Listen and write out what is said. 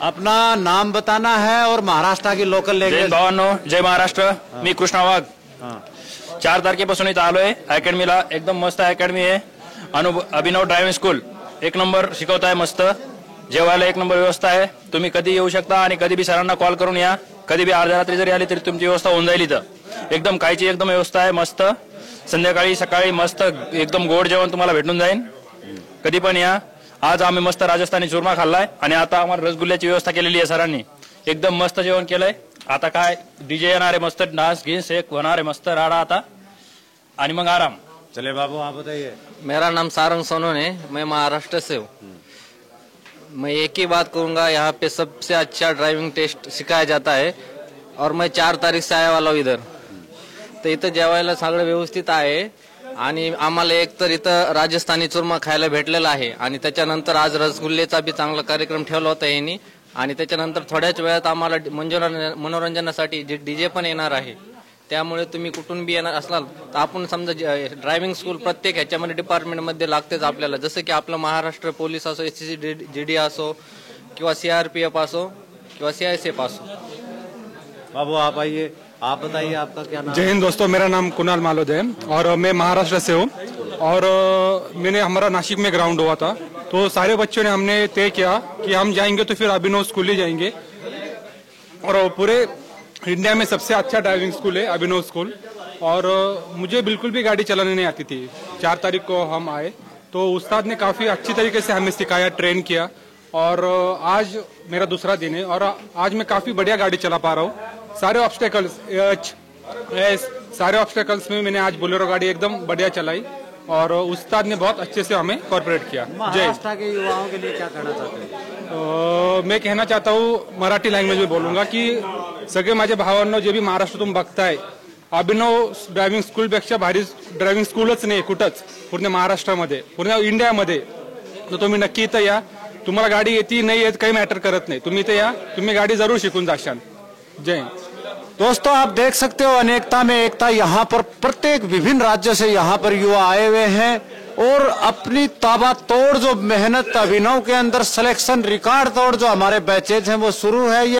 अपना नाम बताना है और महाराष्ट्र की लोकल जय लँग्वेज. भावांनो, जय महाराष्ट्र. मी कृष्णा वाघ. 4 तारखेपासून इथं आलोय अकॅडमीला. एकदम मस्त अकॅडमी आहे. अभिनव ड्रायव्हिंग स्कूल 1 नंबर शिकवताय. मस्त जेवायला 1 नंबर व्यवस्था आहे. तुम्ही कधी येऊ शकता आणि कधी बी सरांना कॉल करून या. कधी बी अर्ध्या रात्री जरी आली तरी तुमची व्यवस्था होऊन जाईल. इथं एकदम कायची एकदम व्यवस्था आहे. मस्त संध्याकाळी सकाळी मस्त एकदम गोड जेवण तुम्हाला भेटून जाईल. कधी पण या. आज आम्ही मस्त राजस्थानी चुरमा खाल्लाय आणि आता आम्हाला रसगुल्ल्याची व्यवस्था केलेली आहे सरांनी. एकदम मस्त जेवण केलंय. आता काय डीजे येणार आहे. मस्त डान्स गिन्स एक होणार आहे. मस्त राडा आता आणि मग आराम. चले बाबू आप बताइए. मेरा नाम सारंग सोनोन है. मैं महाराष्ट्र से हूँ. मैं एक ही बात कहूँगा, यहाँ पे सबसे अच्छा ड्राइविंग टेस्ट सिखाया जाता है और मैं 4 तारीख से आया वाला हूँ इधर. तर इथं जेवायला सगळं व्यवस्थित आहे आणि आम्हाला एक तर इथं राजस्थानी चुरमा खायला भेटलेला आहे आणि त्याच्यानंतर आज रसगुल्लेचा बी चांगला कार्यक्रम ठेवला होता यांनी आणि त्याच्यानंतर थोड्याच वेळात आम्हाला मनोरंजनासाठी डीजे पण येणार आहे. त्यामुळे तुम्ही कुठून बी येणार असलाल तर आपण समजा ड्रायव्हिंग स्कूल प्रत्येक ह्याच्यामध्ये डिपार्टमेंटमध्ये लागतेच आपल्याला. जसं की आपलं महाराष्ट्र पोलीस असो, SCCGD असो किंवा CRPF असो किंवा CISF असो. बाबू आप आइए. आप बताइए आपका क्या नाम. जय हिंद दोस्तों, मेरा नाम कुणाल मालोद है और मैं महाराष्ट्र से हूँ. और हमारा नासिक में ग्राउंड हुआ था तो सारे बच्चों ने हमने तय किया कि हम जाएंगे तो फिर अभिनव स्कूल ही जाएंगे. और पूरे इंडिया में सबसे अच्छा ड्राइविंग स्कूल है अभिनव स्कूल. और मुझे बिल्कुल भी गाड़ी चलाने नहीं आती थी. 4 तारीख को हम आए तो उस्ताद ने काफ़ी अच्छी तरीके से हमें सिखाया, ट्रेन किया. और आज मेरा दूसरा दिन है और आज मैं काफ़ी बढ़िया गाड़ी चला पा रहा हूँ. सारे ऑब्स्टेकल्स सारे ऑब्स्टेकल्स में मैंने आज बोलेरो गाड़ी एकदम बढ़िया चलाई और उस्ताद ने बहुत अच्छे से हमें कॉर्पोरेट किया. महाराष्ट्र के युवाओं के लिए क्या कहना चाहते हैं. मैं कहना चाहता हूँ मराठी लँग्वेज में बोलूंगा की सगळे माझे भावांनो जे बी महाराष्ट्रातून बघताय, अभिनव ड्रायव्हिंग स्कूलपेक्षा भारी ड्रायव्हिंग स्कूलच नाही कुठंच पूर्ण महाराष्ट्रामध्ये, पूर्ण इंडियामध्ये. तर तुम्ही नक्की इथं या. तुम्हाला गाडी येते नाही येत काही मॅटर करत नाही. तुम्ही इथं या, तुम्ही गाडी जरूर शिकून जाशाल. जय हिंद. दोस्तों आप देख सकते हो अनेकता में एकता. यहाँ पर प्रत्येक विभिन्न राज्य से यहाँ पर युवा आए हुए हैं और अपनी ताबड़तोड़ जो मेहनत अभिनव के अंदर सिलेक्शन रिकॉर्ड तोड़ जो हमारे बैचेज हैं वो शुरू है. ये